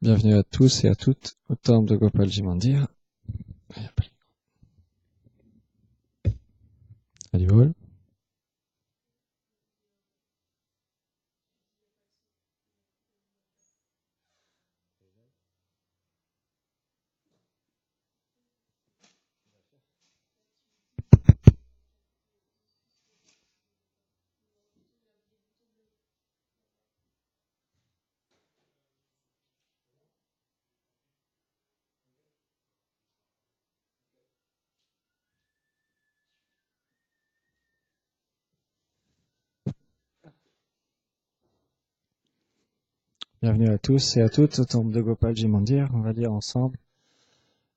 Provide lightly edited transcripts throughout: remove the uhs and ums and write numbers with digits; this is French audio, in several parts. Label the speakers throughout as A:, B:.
A: Bienvenue à tous et à toutes au temple de Gopalji Mandir. Haribol. Bienvenue à tous et à toutes au temple de Gopalji Mandir. On va lire ensemble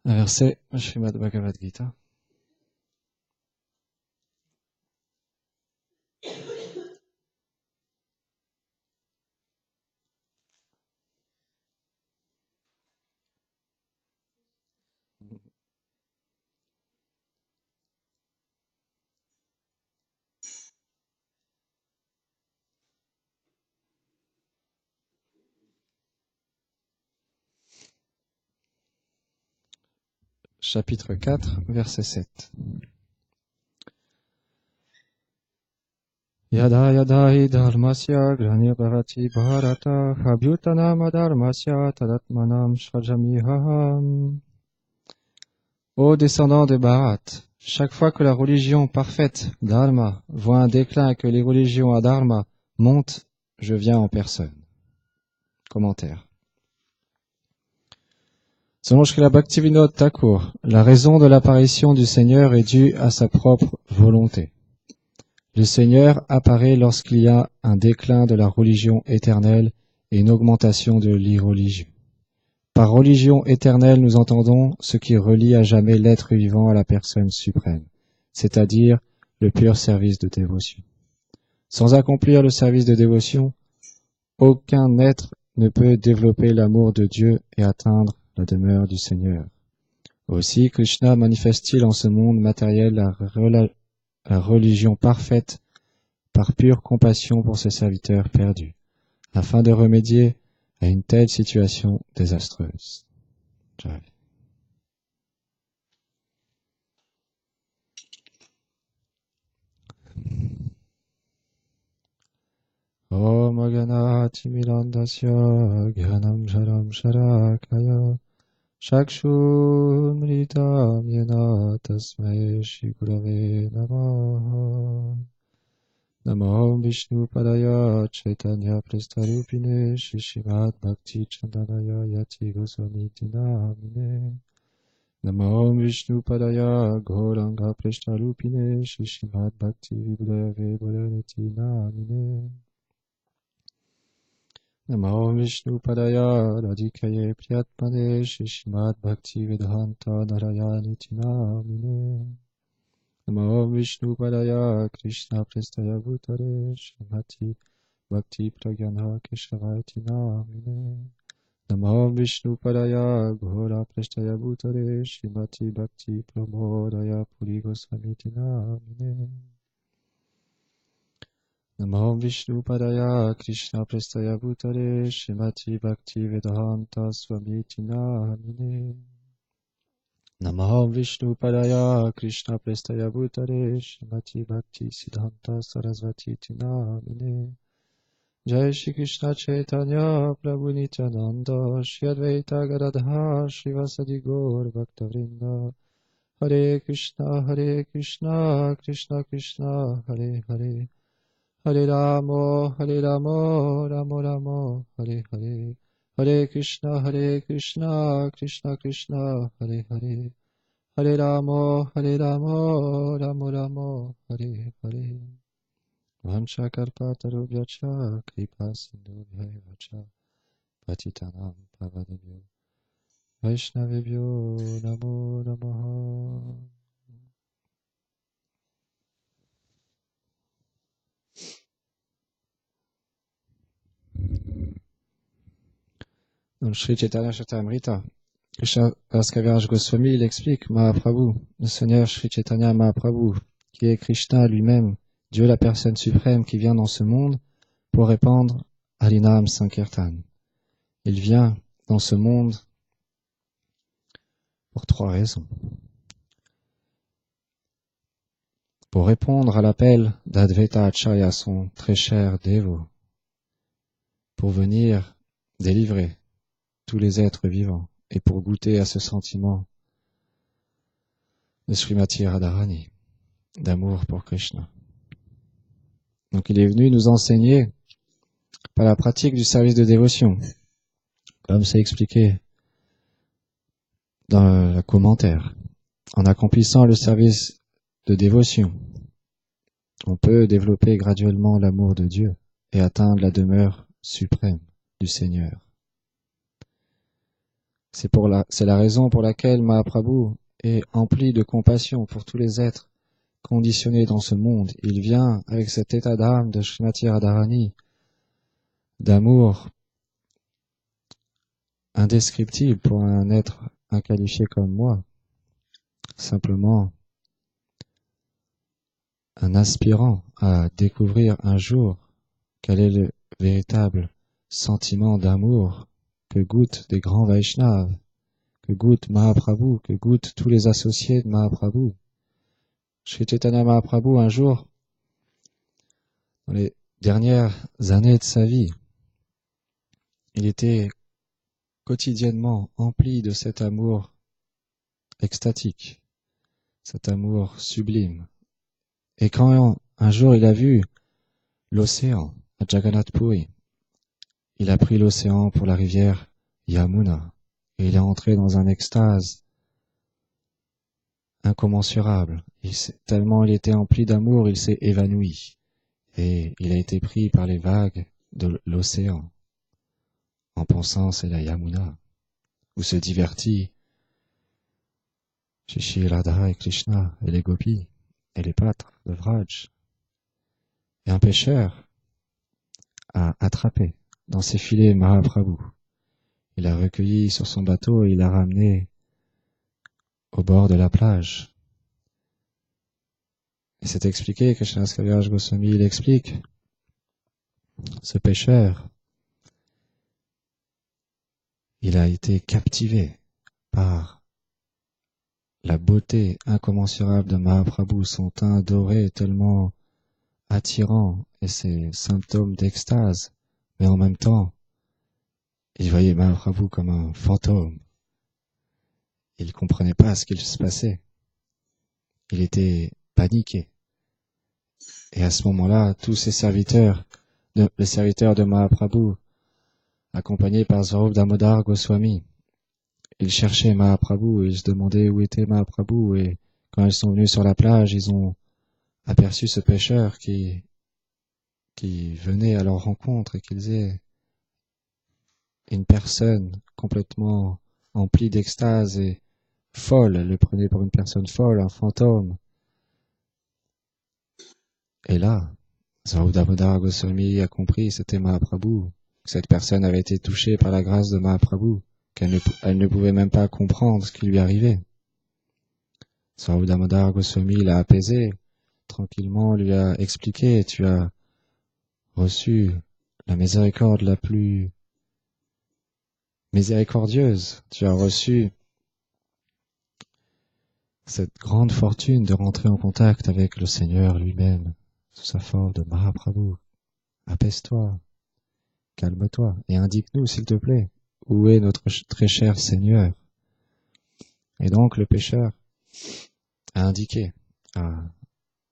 A: un verset du Srimad Bhagavad Gita. Chapitre 4, verset 7. Yada yada hi dharmasya granibhavati bharata abhyutanam adharmasya tadatmanam shvajamihaham. Ô descendants de Bharat, chaque fois que la religion parfaite, Dharma, voit un déclin et que les religions Adharma montent, je viens en personne. Commentaire. Selon Srila Bhaktivinoda Thakur, la raison de l'apparition du Seigneur est due à sa propre volonté. Le Seigneur apparaît lorsqu'il y a un déclin de la religion éternelle et une augmentation de l'irreligion. Par religion éternelle, nous entendons ce qui relie à jamais l'être vivant à la personne suprême, c'est-à-dire le pur service de dévotion. Sans accomplir le service de dévotion, aucun être ne peut développer l'amour de Dieu et atteindre la demeure du Seigneur. Aussi, Krishna manifeste-t-il en ce monde matériel la religion parfaite par pure compassion pour ses serviteurs perdus, afin de remédier à une telle situation désastreuse. J'arrive. Om Ganati Milandasya Gyanam Sharam Sharakaya Shakshumritam Yena Tasmai Shri Gurave Namaha. Namo Vishnu Padaya Chaitanya Prastarupine Shishimad Bhakti Chandanaya Yati Goswamiti Namine. Namo Vishnu Padaya Gauranga Prastarupine Shishimad Bhakti Vibhudave Bharaniti Namine. Namo Vishnu Padaya Radhikaye Priyatmane Shishimad Bhakti Vedanta Narayaniti Namine. Namo Vishnu Padaya Krishna Prestaya Bhutare Shrimati Bhakti Pragyana Keshavati Namine. Namo Vishnu Padaya Ghora Prestaya Bhutare Shrimati Bhakti Pramodaya Puri Goswamiti Namine. Namo Vishnu Padaya Krishna Prestaya Bhutare Shrimati Bhakti Vedanta Swamiti Namine. Namo Vishnu Padaya Krishna Prestaya Bhutare Shrimati Bhakti Siddhanta Sarasvati Namine. Jai Shri Krishna Chaitanya Prabhu Nityananda Shri Advaita Gadadhar Srivasadi Gaur Bhaktavrinda. Hare Krishna Krishna Krishna Hare Hare. Hare Ramo Ramo Ramo Hare Hare. Hare Krishna Krishna Krishna Hare Hare. Hare Ramo Ramo Ramo Hare Hare. Vancha Karpatarubhyacha Kripa Sindhubhyacha Patitanam Pavadebhyo Vaishnavebhyo Namo Namaha. Dans le Sri Chaitanya Charitamrita, Krishnadas Kaviraj Goswami, il explique Mahaprabhu, le Seigneur Sri Chaitanya Mahaprabhu, qui est Krishna lui-même, Dieu la personne suprême qui vient dans ce monde pour répandre Harinam Sankirtan. Il vient dans ce monde pour 3 raisons. Pour répondre à l'appel d'Advaita Acharya, son très cher dévot, pour venir délivrer tous les êtres vivants et pour goûter à ce sentiment de Srimati Radharani, d'amour pour Krishna. Donc il est venu nous enseigner par la pratique du service de dévotion, comme c'est expliqué dans le commentaire. En accomplissant le service de dévotion, on peut développer graduellement l'amour de Dieu et atteindre la demeure suprême du Seigneur. C'est la raison pour laquelle Mahaprabhu est empli de compassion pour tous les êtres conditionnés dans ce monde. Il vient avec cet état d'âme de Srimati Radharani, d'amour indescriptible pour un être inqualifié comme moi, simplement un aspirant à découvrir un jour quel est le véritable sentiment d'amour que goûtent des grands Vaishnavas, que goûte Mahaprabhu, que goûtent tous les associés de Mahaprabhu. Sri Chaitanya Mahaprabhu, un jour, dans les dernières années de sa vie, il était quotidiennement empli de cet amour extatique, cet amour sublime. Et quand un jour il a vu l'océan à Jagannath Puri, il a pris l'océan pour la rivière Yamuna et il est entré dans un extase incommensurable. Tellement il était empli d'amour, il s'est évanoui et il a été pris par les vagues de l'océan en pensant c'est la Yamuna où se divertit Shishi, Radha et Krishna et les gopis et les pâtres de Vraj. Et un pêcheur a attrapé dans ses filets Mahaprabhu. Il l'a recueilli sur son bateau et il l'a ramené au bord de la plage. Et c'est expliqué, Krishnadas Kaviraj Goswami, il explique, ce pêcheur, il a été captivé par la beauté incommensurable de Mahaprabhu, son teint doré tellement attirant et ses symptômes d'extase, mais en même temps, il voyait Mahaprabhu comme un fantôme. Il ne comprenait pas ce qu'il se passait. Il était paniqué. Et à ce moment-là, tous ces serviteurs, les serviteurs de Mahaprabhu, accompagnés par Swarup Damodar Goswami, ils cherchaient Mahaprabhu et ils se demandaient où était Mahaprabhu. Et quand ils sont venus sur la plage, ils ont aperçu ce pêcheur qui venait à leur rencontre et qui disait une personne complètement emplie d'extase et folle. Elle le prenait pour une personne folle, un fantôme. Et là, Swarup Damodar Goswami a compris, c'était Mahaprabhu. Cette personne avait été touchée par la grâce de Mahaprabhu, qu'elle ne pouvait même pas comprendre ce qui lui arrivait. Swarup Damodar Goswami l'a apaisé, tranquillement lui a expliqué, tu as reçu la miséricorde la plus miséricordieuse, tu as reçu cette grande fortune de rentrer en contact avec le Seigneur lui-même, sous sa forme de Mahaprabhu. Apaise-toi, calme-toi, et indique-nous, s'il te plaît, où est notre très cher Seigneur. Et donc le pêcheur a indiqué à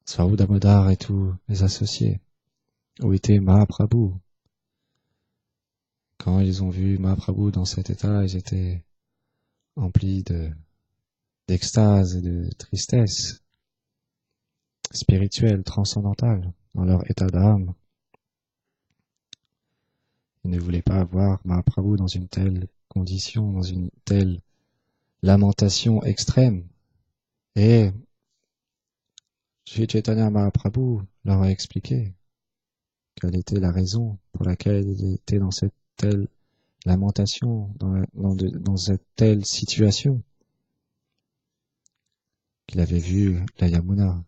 A: Swarup Damodar et tous les associés où était Mahaprabhu. Quand ils ont vu Mahaprabhu dans cet état, ils étaient emplis d'extase et de tristesse spirituelle, transcendantale, dans leur état d'âme. Ils ne voulaient pas voir Mahaprabhu dans une telle condition, dans une telle lamentation extrême. Et Sri Chaitanya Mahaprabhu leur a expliqué quelle était la raison pour laquelle il était dans cette telle lamentation, dans cette telle situation, qu'il avait vu la Yamuna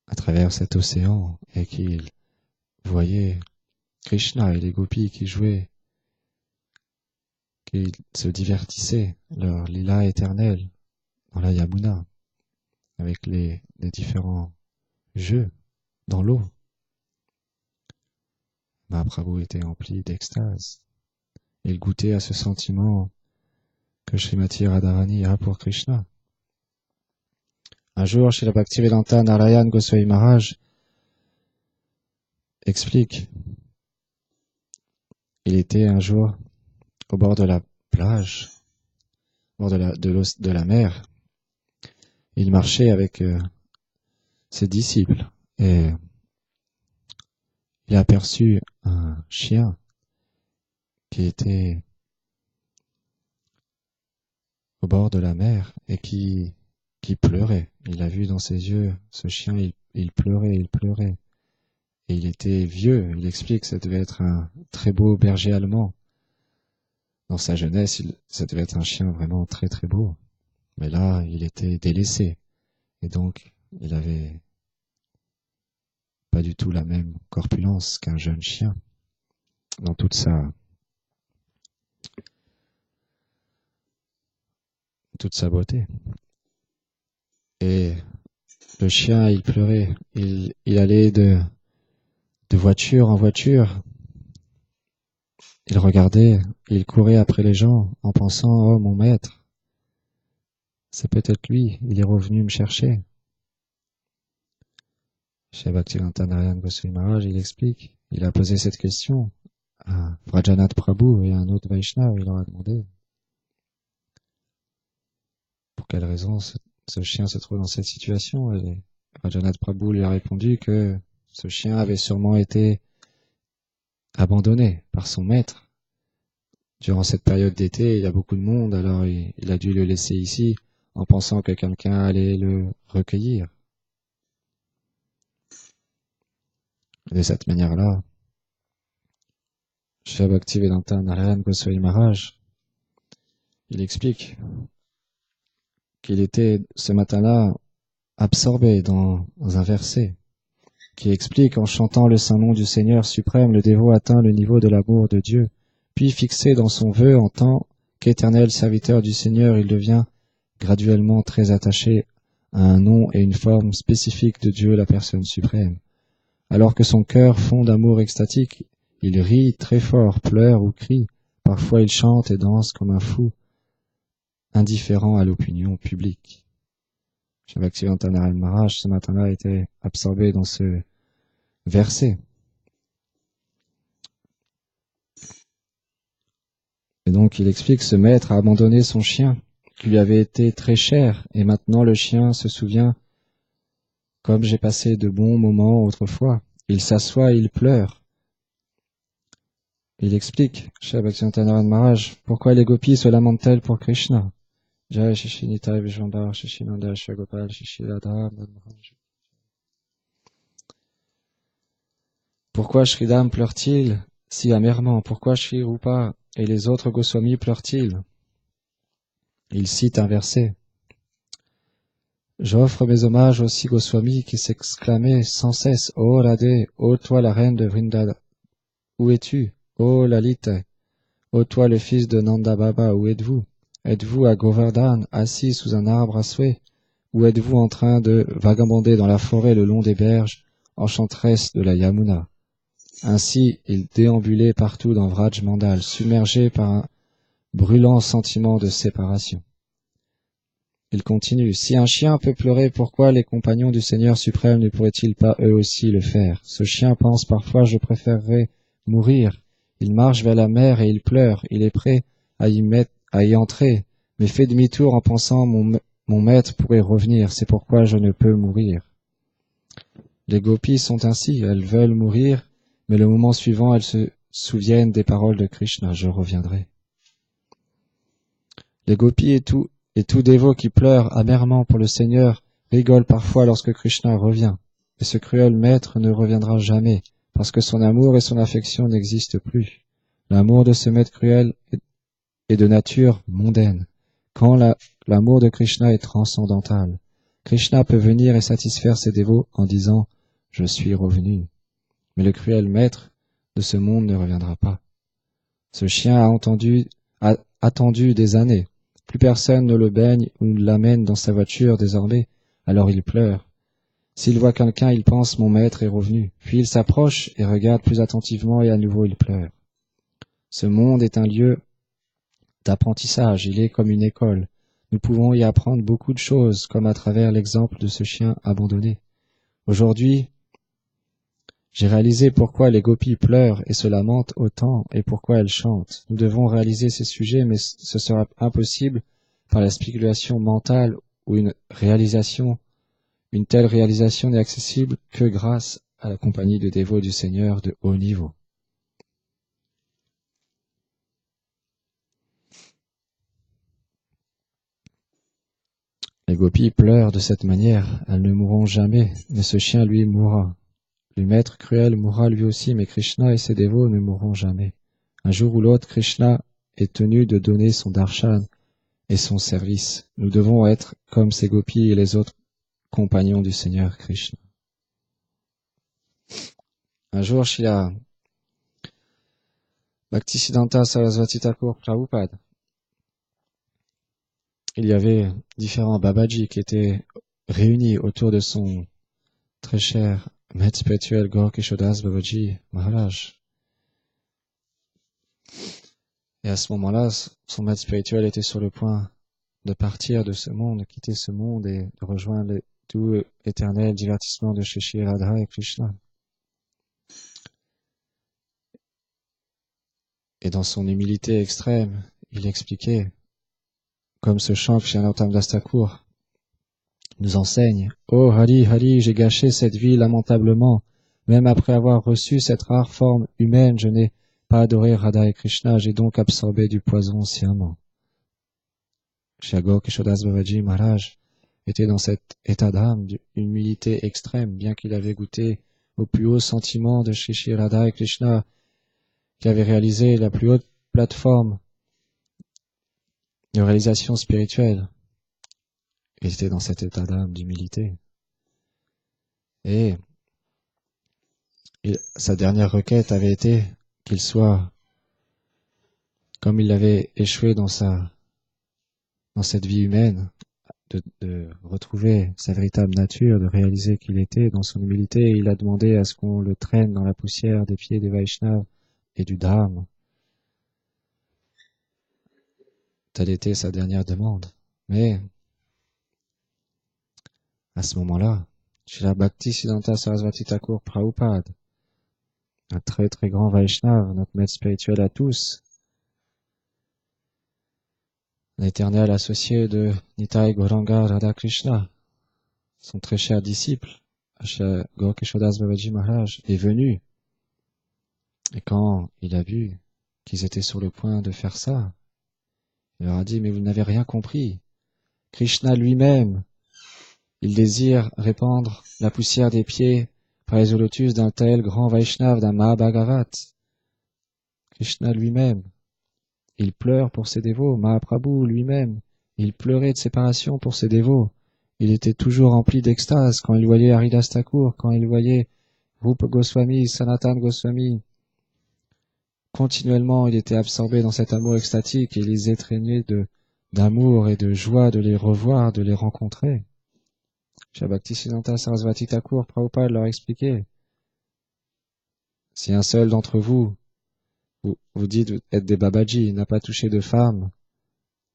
A: à travers cet océan et qu'il voyait Krishna et les gopis qui jouaient, qui se divertissaient, leur lila éternelle dans la Yamuna, avec les différents jeux dans l'eau. Mahaprabhu était empli d'extase. Il goûtait à ce sentiment que Srimati Radharani a pour Krishna. Un jour, Srila Bhaktivedanta Narayan Goswami Maharaj explique, il était un jour au bord de la plage, au bord de la mer. Il marchait avec ses disciples et il a aperçu un chien qui était au bord de la mer et qui pleurait. Il a vu dans ses yeux ce chien, il pleurait. Et il était vieux. Il explique que ça devait être un très beau berger allemand. Dans sa jeunesse, ça devait être un chien vraiment très très beau. Mais là, il était délaissé. Et donc, il avait pas du tout la même corpulence qu'un jeune chien dans toute sa beauté. Et le chien, il pleurait. Il allait de voiture en voiture. Il regardait, il courait après les gens en pensant, oh mon maître, c'est peut-être lui, il est revenu me chercher. Chez Bhaktivedanta Narayana Goswami Maharaj, il explique, il a posé cette question à Vrajanath Prabhu et à un autre Vaishnava, il leur a demandé pour quelle raison ce chien se trouve dans cette situation. Et Vrajanath Prabhu lui a répondu que ce chien avait sûrement été abandonné par son maître. Durant cette période d'été, il y a beaucoup de monde, alors il a dû le laisser ici en pensant que quelqu'un allait le recueillir. De cette manière-là, Shri Bhaktivedanta Narayana Goswami Maharaj, il explique qu'il était ce matin-là absorbé dans un verset qui explique en chantant le saint nom du Seigneur suprême, le dévot atteint le niveau de l'amour de Dieu, puis fixé dans son vœu en tant qu'éternel serviteur du Seigneur, il devient graduellement très attaché à un nom et une forme spécifique de Dieu, la personne suprême. Alors que son cœur fond d'amour extatique, il rit très fort, pleure ou crie, parfois il chante et danse comme un fou, indifférent à l'opinion publique. Shri Bhaktivedanta Narayana Maharaj, ce matin-là, était absorbé dans ce verset. Et donc il explique que ce maître a abandonné son chien, qui lui avait été très cher, et maintenant le chien se souvient comme j'ai passé de bons moments autrefois. Il s'assoit et il pleure. Il explique, Shri Bhaktivedanta Narayana Maharaj, pourquoi les gopis se lamentent-elles pour Krishna. Jai Shri Nitai Vishwambar, Shri Nanda, Shri Gopal, Shri Radha. Pourquoi Shridam pleure-t-il si amèrement? Pourquoi Shri Rupa et les autres Goswamis pleurent-ils? Il cite un verset. J'offre mes hommages aux six Goswamis qui s'exclamaient sans cesse, ô Radhe, ô toi la reine de Vrindada, où es-tu? Ô Lalita, ô toi le fils de Nanda Baba, où êtes-vous? Êtes-vous à Govardhan, assis sous un arbre à souhait? Ou êtes-vous en train de vagabonder dans la forêt le long des berges, enchanteresses de la Yamuna? Ainsi, il déambulait partout dans Vraj Mandal, submergé par un brûlant sentiment de séparation. Il continue, si un chien peut pleurer, pourquoi les compagnons du Seigneur suprême ne pourraient-ils pas eux aussi le faire? Ce chien pense parfois, je préférerais mourir. Il marche vers la mer et il pleure, il est prêt à y entrer, mais fait demi-tour en pensant, mon maître pourrait revenir, c'est pourquoi je ne peux mourir. Les gopis sont ainsi, elles veulent mourir, mais le moment suivant, elles se souviennent des paroles de Krishna, je reviendrai. Les gopis et tout dévot qui pleure amèrement pour le Seigneur rigole parfois lorsque Krishna revient. Mais ce cruel maître ne reviendra jamais, parce que son amour et son affection n'existent plus. L'amour de ce maître cruel est de nature mondaine, quand l'amour de Krishna est transcendantal. Krishna peut venir et satisfaire ses dévots en disant « Je suis revenu ». Mais le cruel maître de ce monde ne reviendra pas. Ce chien a attendu des années. Plus personne ne le baigne ou ne l'amène dans sa voiture désormais, alors il pleure. S'il voit quelqu'un, il pense « Mon maître est revenu ». Puis il s'approche et regarde plus attentivement et à nouveau il pleure. Ce monde est un lieu d'apprentissage, il est comme une école. Nous pouvons y apprendre beaucoup de choses, comme à travers l'exemple de ce chien abandonné. Aujourd'hui, j'ai réalisé pourquoi les gopis pleurent et se lamentent autant et pourquoi elles chantent. Nous devons réaliser ces sujets, mais ce sera impossible par la spéculation mentale ou une telle réalisation n'est accessible que grâce à la compagnie de dévots du Seigneur de haut niveau. Les gopis pleurent de cette manière, elles ne mourront jamais, mais ce chien, lui, mourra. Le maître cruel mourra lui aussi, mais Krishna et ses dévots ne mourront jamais. Un jour ou l'autre, Krishna est tenu de donner son darshan et son service. Nous devons être comme ces gopis et les autres compagnons du Seigneur Krishna. Un jour, Srila Bhaktisiddhanta Sarasvati Thakur Prabhupada, il y avait différents Babaji qui étaient réunis autour de son très cher maître spirituel Gaur Kishodas Babaji Maharaj. Et à ce moment-là, son maître spirituel était sur le point de partir de ce monde, de quitter ce monde et de rejoindre le doux éternel divertissement de Shri Radha et Krishna. Et dans son humilité extrême, il expliquait, comme ce chant que Shri Narottam Das Thakur nous enseigne, « Oh Hari, Hari, j'ai gâché cette vie lamentablement. Même après avoir reçu cette rare forme humaine, je n'ai pas adoré Radha et Krishna, j'ai donc absorbé du poison sciemment. » Shri Gora Kishodas Babaji Maharaj était dans cet état d'âme d'humilité extrême, bien qu'il avait goûté au plus haut sentiment de Shri Radha et Krishna, qui avait réalisé la plus haute plateforme de réalisation spirituelle. Il était dans cet état d'âme d'humilité. Et sa dernière requête avait été qu'il soit, comme il avait échoué dans cette vie humaine, de retrouver sa véritable nature, de réaliser qu'il était dans son humilité. Et il a demandé à ce qu'on le traîne dans la poussière des pieds des Vaishnavas et du Dharma. Telle était sa dernière demande. Mais, à ce moment-là, Srila Bhaktisiddhanta Sarasvati Thakur Prabhupada, un très très grand Vaishnava, notre maître spirituel à tous, l'éternel associé de Nitai Gauranga Radha Krishna, son très cher disciple, Shri Gora Kishodas Babaji Maharaj, est venu. Et quand il a vu qu'ils étaient sur le point de faire ça, il leur a dit, mais vous n'avez rien compris. Krishna lui-même, il désire répandre la poussière des pieds par les lotus d'un tel grand Vaishnav, d'un Mahabhagavat. Krishna lui-même, il pleure pour ses dévots. Mahaprabhu lui-même, il pleurait de séparation pour ses dévots. Il était toujours rempli d'extase quand il voyait Haridas Thakur, quand il voyait Rupa Goswami, Sanatan Goswami. Continuellement, il était absorbé dans cet amour extatique et il les étreignait d'amour et de joie de les revoir, de les rencontrer. Shri Bhaktisiddhanta Sarasvati Thakur Prabhupada leur expliquait, si un seul d'entre vous dites être des Babaji, n'a pas touché de femme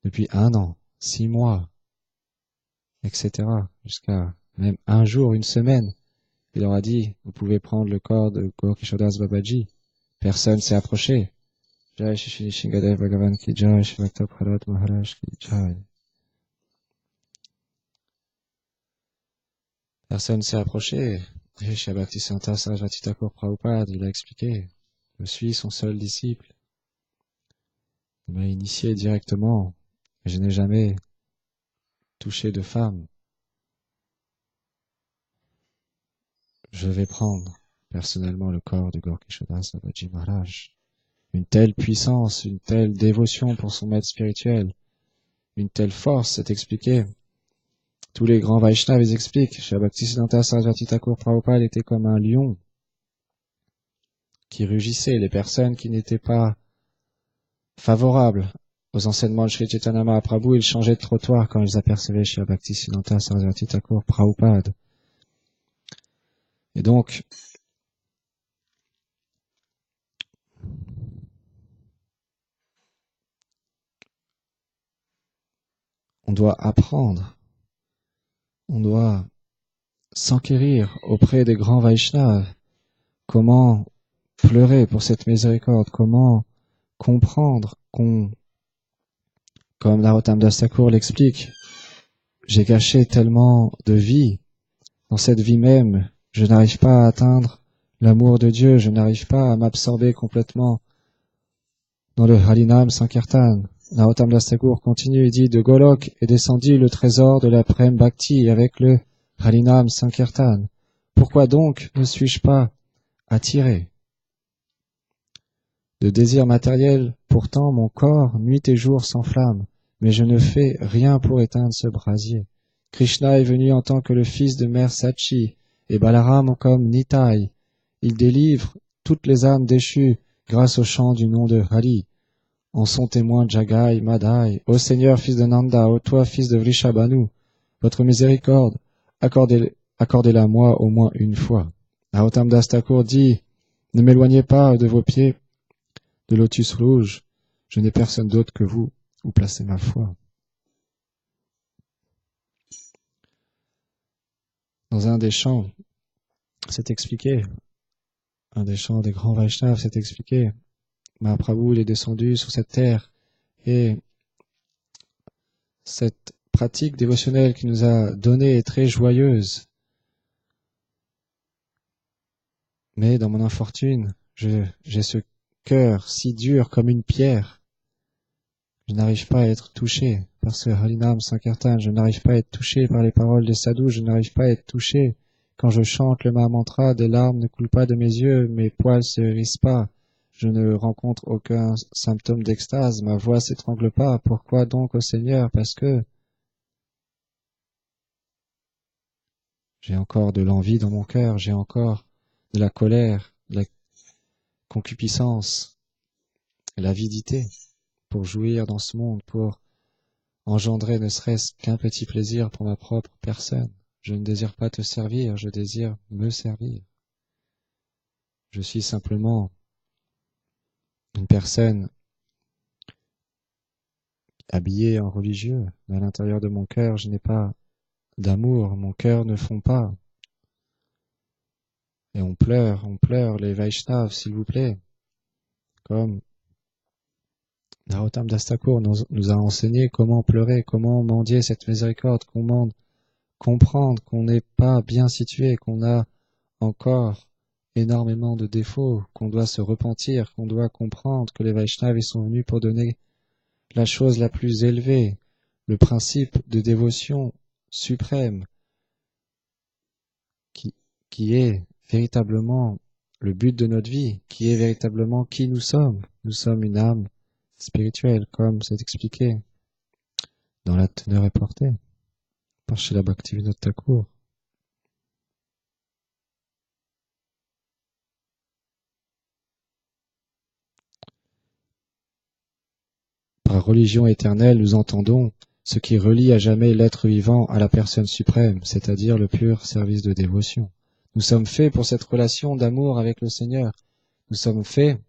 A: depuis 1 an, 6 mois, etc., jusqu'à même 1 jour, 1 semaine, il leur a dit, vous pouvez prendre le corps de Gora Kishodas Babaji. Personne s'est approché. Jai Shri Shingadev Bhagavan ki jai, Shri Bhakta Prahlad Maharaj ki jai. Personne s'est approché. Et Shri Bhaktisiddhanta Sarasvati Thakur Prabhupada, il a expliqué, je suis son seul disciple. Il m'a initié directement. Je n'ai jamais touché de femme. Je vais prendre personnellement le corps de Gora Kishodas Babaji Maharaj. Une telle puissance, une telle dévotion pour son maître spirituel, une telle force, c'est expliqué. Tous les grands Vaishnavas, ils expliquent. Shri Bhaktisiddhanta Sarasvati Thakur Prabhupada était comme un lion qui rugissait. Les personnes qui n'étaient pas favorables aux enseignements de Shri Chaitanya Mahaprabhu, ils changeaient de trottoir quand ils apercevaient Shri Bhaktisiddhanta Sarasvati Thakur Prabhupada. Et donc, on doit apprendre, on doit s'enquérir auprès des grands Vaishnavas comment pleurer pour cette miséricorde, comment comprendre comme Narottam Das Thakur l'explique, j'ai gâché tellement de vie, dans cette vie même, je n'arrive pas à atteindre l'amour de Dieu, je n'arrive pas à m'absorber complètement dans le Harinam Sankirtan. Narottam Das Thakur continue et dit, de Golok est descendu le trésor de la Prem Bhakti avec le Harinam Sankirtan. Pourquoi donc ne suis-je pas attiré de désirs matériels? Pourtant mon corps nuit et jour s'enflamme, mais je ne fais rien pour éteindre ce brasier. Krishna est venu en tant que le fils de mère Sachi, et Balaram comme Nitai. Il délivre toutes les âmes déchues grâce au chant du nom de Hari. En sont témoins Jagai, Madai. Ô Seigneur, fils de Nanda, ô toi, fils de Vrishabhanu, votre miséricorde, accordez-la moi au moins une fois. Narottam Das Thakur dit, ne m'éloignez pas de vos pieds de lotus rouge, je n'ai personne d'autre que vous, où placer ma foi. Dans un des chants, c'est expliqué, un des chants des grands Vaishnavas, c'est expliqué, Mahaprabhu il est descendu sur cette terre et cette pratique dévotionnelle qu'il nous a donnée est très joyeuse. Mais dans mon infortune, j'ai ce cœur si dur comme une pierre. Je n'arrive pas à être touché par ce Harinam Sankirtan, je n'arrive pas à être touché par les paroles des sadhus, je n'arrive pas à être touché. Quand je chante le Mahamantra, des larmes ne coulent pas de mes yeux, mes poils se hérissent pas. Je ne rencontre aucun symptôme d'extase, ma voix s'étrangle pas. Pourquoi donc, ô Seigneur? Parce que j'ai encore de l'envie dans mon cœur, j'ai encore de la colère, de la concupiscence, de l'avidité pour jouir dans ce monde, pour engendrer ne serait-ce qu'un petit plaisir pour ma propre personne. Je ne désire pas te servir, je désire me servir. Je suis simplement une personne habillée en religieux, mais à l'intérieur de mon cœur, je n'ai pas d'amour, mon cœur ne fond pas. Et on pleure, les Vaishnavas, s'il vous plaît, comme Narottam Das Thakur nous a enseigné comment pleurer, comment mendier cette miséricorde, comment comprendre qu'on n'est pas bien situé, qu'on a encore énormément de défauts, qu'on doit se repentir, qu'on doit comprendre que les Vaishnavas ils sont venus pour donner la chose la plus élevée, le principe de dévotion suprême, qui est véritablement le but de notre vie, qui est véritablement qui nous sommes. Nous sommes une âme spirituelle, comme c'est expliqué dans la teneur et portée par Srila Bhaktivinoda Thakur. Par religion éternelle, nous entendons ce qui relie à jamais l'être vivant à la personne suprême, c'est-à-dire le pur service de dévotion. Nous sommes faits pour cette relation d'amour avec le Seigneur. Nous sommes faits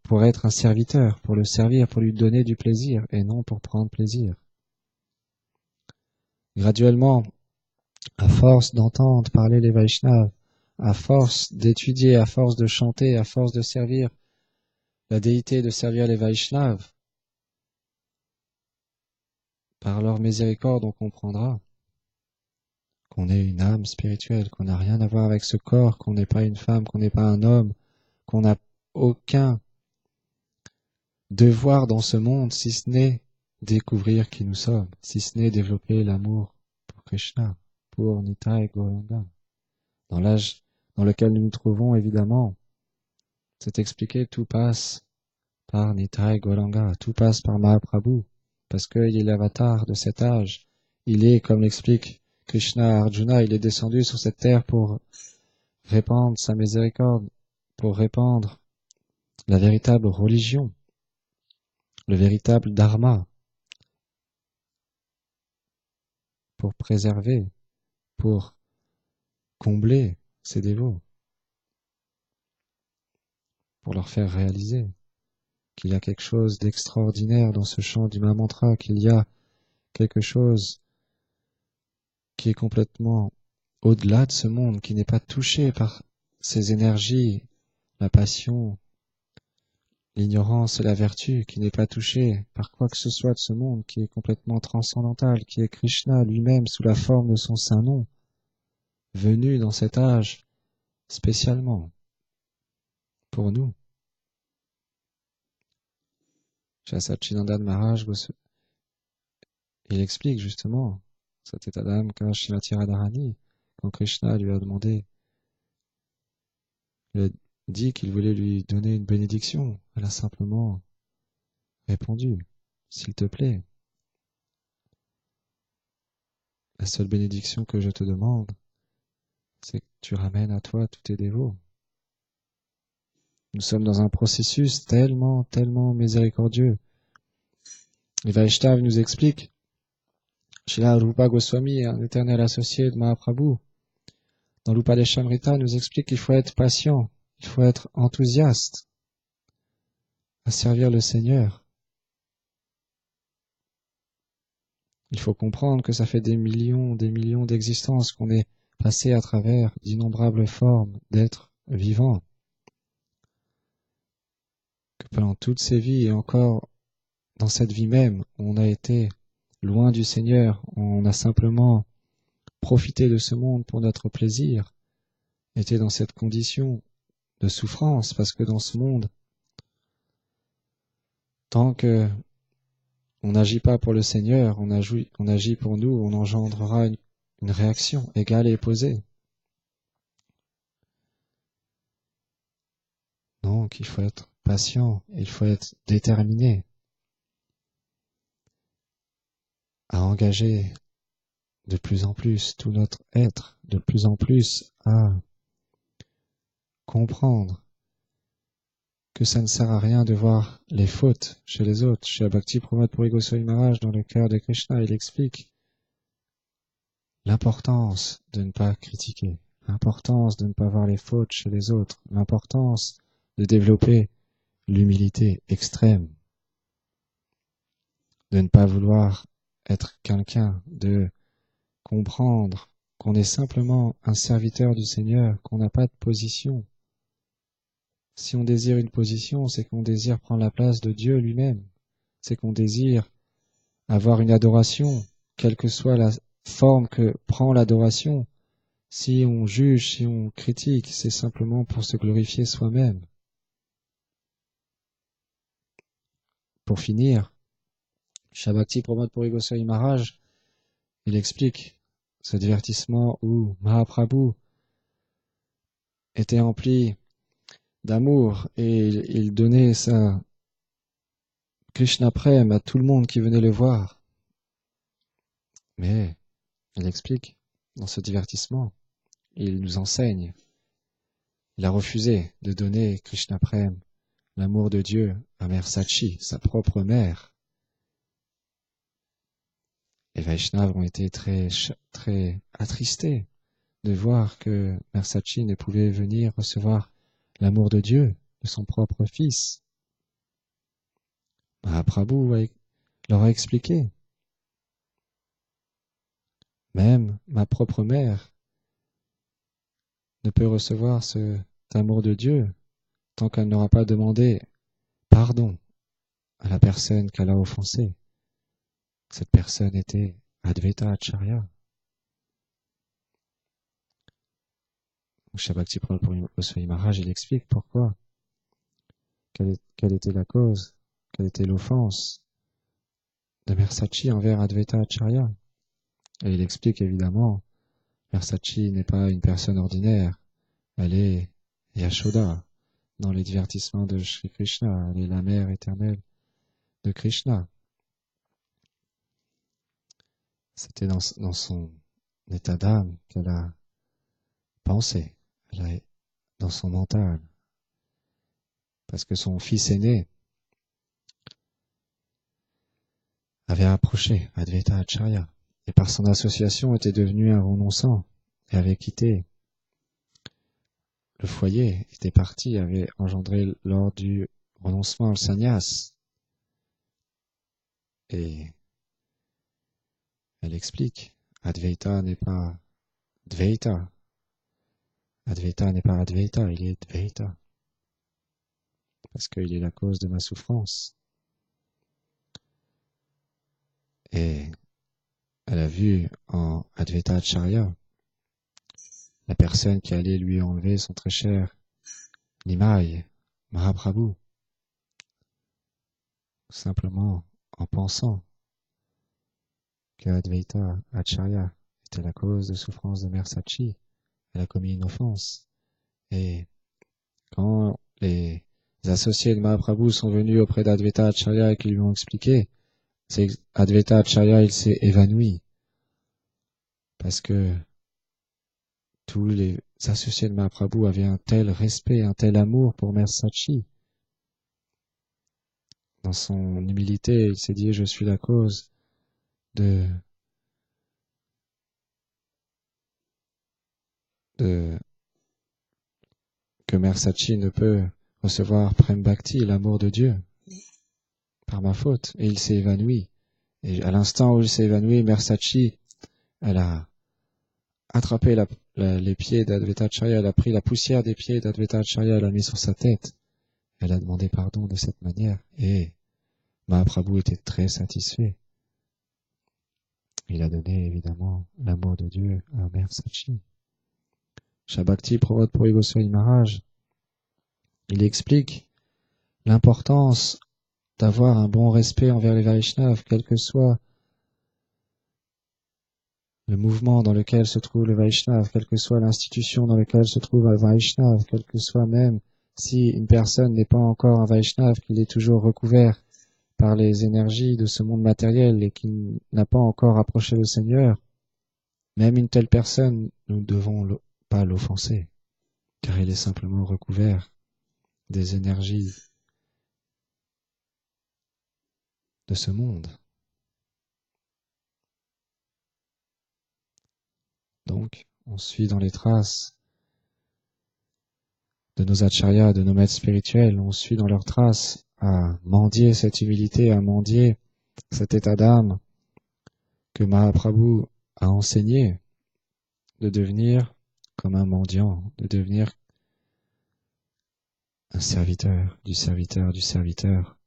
A: pour être un serviteur, pour le servir, pour lui donner du plaisir, et non pour prendre plaisir. Graduellement, à force d'entendre parler les Vaishnavas, à force d'étudier, à force de chanter, à force de servir la déité, de servir les Vaishnavas, par leur miséricorde, on comprendra qu'on est une âme spirituelle, qu'on n'a rien à voir avec ce corps, qu'on n'est pas une femme, qu'on n'est pas un homme, qu'on n'a aucun devoir dans ce monde, si ce n'est découvrir qui nous sommes, si ce n'est développer l'amour pour Krishna, pour Nitai Gauranga. Dans l'âge dans lequel nous nous trouvons, évidemment, c'est expliqué, tout passe par Nitai Gauranga, tout passe par Mahaprabhu, parce qu'il est l'avatar de cet âge. Il est, comme l'explique Krishna à Arjuna, il est descendu sur cette terre pour répandre sa miséricorde, pour répandre la véritable religion, le véritable dharma, pour préserver, pour combler ses dévots, pour leur faire réaliser qu'il y a quelque chose d'extraordinaire dans ce chant du Mahamantra, qu'il y a quelque chose qui est complètement au-delà de ce monde, qui n'est pas touché par ces énergies, la passion, l'ignorance et la vertu, qui n'est pas touché par quoi que ce soit de ce monde, qui est complètement transcendantal, qui est Krishna lui-même sous la forme de son saint nom, venu dans cet âge spécialement pour nous. Satchidananda Maharaj, il explique justement cet état d'âme qu'a Srimati Radharani quand Krishna lui a demandé, il a dit qu'il voulait lui donner une bénédiction. Elle a simplement répondu, s'il te plaît, la seule bénédiction que je te demande, c'est que tu ramènes à toi tous tes dévots. Nous sommes dans un processus tellement miséricordieux. Les Vaishnavas nous expliquent, Srila Rupa Goswami, un éternel associé de Mahaprabhu, dans l'Upadeshamrita, nous explique qu'il faut être patient, il faut être enthousiaste à servir le Seigneur. Il faut comprendre que ça fait des millions d'existences qu'on est passé à travers d'innombrables formes d'êtres vivants. Que pendant toutes ces vies et encore dans cette vie même, on a été loin du Seigneur, on a simplement profité de ce monde pour notre plaisir, était dans cette condition de souffrance, parce que dans ce monde, tant que on n'agit pas pour le Seigneur, on agit pour nous, on engendrera une réaction égale et opposée. Donc, il faut être patient, il faut être déterminé à engager de plus en plus tout notre être, de plus en plus à comprendre que ça ne sert à rien de voir les fautes chez les autres. Chez Bhakti Pramod Puri Goswami Maharaj, dans le cœur de Krishna, il explique l'importance de ne pas critiquer, l'importance de ne pas voir les fautes chez les autres, l'importance de développer l'humilité extrême, de ne pas vouloir être quelqu'un, de comprendre qu'on est simplement un serviteur du Seigneur, qu'on n'a pas de position. Si on désire une position, c'est qu'on désire prendre la place de Dieu lui-même, c'est qu'on désire avoir une adoration, quelle que soit la forme que prend l'adoration. Si on juge, si on critique, c'est simplement pour se glorifier soi-même. Pour finir, Bhakti Pramod Puri Goswami Maharaj, il explique ce divertissement où Mahaprabhu était empli d'amour et il donnait sa Krishna Prem à tout le monde qui venait le voir. Mais il explique dans ce divertissement, il nous enseigne, il a refusé de donner Krishna Prem, l'amour de Dieu, à Mère Sachi, sa propre mère. Les Vaishnavas ont été très attristés de voir que Mère Sachi ne pouvait venir recevoir l'amour de Dieu, de son propre fils. Mahaprabhu leur a expliqué. Même ma propre mère ne peut recevoir cet amour de Dieu tant qu'elle n'aura pas demandé pardon à la personne qu'elle a offensée. Cette personne était Advaita Acharya. Bhakti Pramod Puri Goswami Maharaj, il explique pourquoi, quelle était la cause, quelle était l'offense de Mère Sachi envers Advaita Acharya. Et il explique évidemment, Mère Sachi n'est pas une personne ordinaire, elle est Yashoda dans les divertissements de Shri Krishna, elle est la mère éternelle de Krishna. C'était dans son état d'âme qu'elle a pensé, dans son mental, parce que son fils aîné avait approché Advaita Acharya, et par son association était devenu un renonçant, et avait quitté le foyer, était parti, avait engendré lors du renoncement le sannyas. Et elle explique, Advaita n'est pas Dvaita. Advaita n'est pas Advaita, il est Dvaita. Parce qu'il est la cause de ma souffrance. Et elle a vu en Advaita Acharya la personne qui allait lui enlever son très cher Nimai, Mahaprabhu. Simplement en pensant que Advaita Acharya était la cause de souffrance de Mère Sachi, elle a commis une offense. Et quand les associés de Mahaprabhu sont venus auprès d'Advaita Acharya et qui lui ont expliqué, c'est Advaita Acharya, il s'est évanoui. Parce que tous les associés de Mahaprabhu avaient un tel respect, un tel amour pour Mère Sachi. Dans son humilité, il s'est dit, je suis la cause que Mère Sachi ne peut recevoir Prem Bhakti, l'amour de Dieu, par ma faute. Et il s'est évanoui. Et à l'instant où il s'est évanoui, Mère Sachi, elle a attrapé les pieds d'Advaitacharya, elle a pris la poussière des pieds d'Advaitacharya, elle l'a mis sur sa tête. Elle a demandé pardon de cette manière. Et Mahaprabhu était très satisfait. Il a donné évidemment l'amour de Dieu à Mère Sachi. Shabakti Prabhupada Puri Goswami Maharaj, il explique l'importance d'avoir un bon respect envers les Vaishnavas, quel que soit le mouvement dans lequel se trouve le Vaishnava, quelle que soit l'institution dans laquelle se trouve un Vaishnava, quel que soit même si une personne n'est pas encore un Vaishnava, qu'il est toujours recouvert par les énergies de ce monde matériel et qu'il n'a pas encore approché le Seigneur, même une telle personne, nous ne devons pas l'offenser, car il est simplement recouvert des énergies de ce monde. Donc, on suit dans les traces de nos acharyas, de nos maîtres spirituels, on suit dans leurs traces à mendier cette humilité, à mendier cet état d'âme que Mahaprabhu a enseigné, de devenir comme un mendiant, de devenir un serviteur du serviteur du serviteur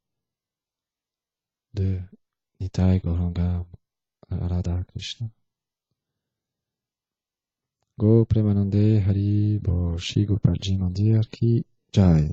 A: de Nitai Gauranga Radha Krishna. Go Premanande Hari Bo Shri Gopalji Mandir Ki Jai.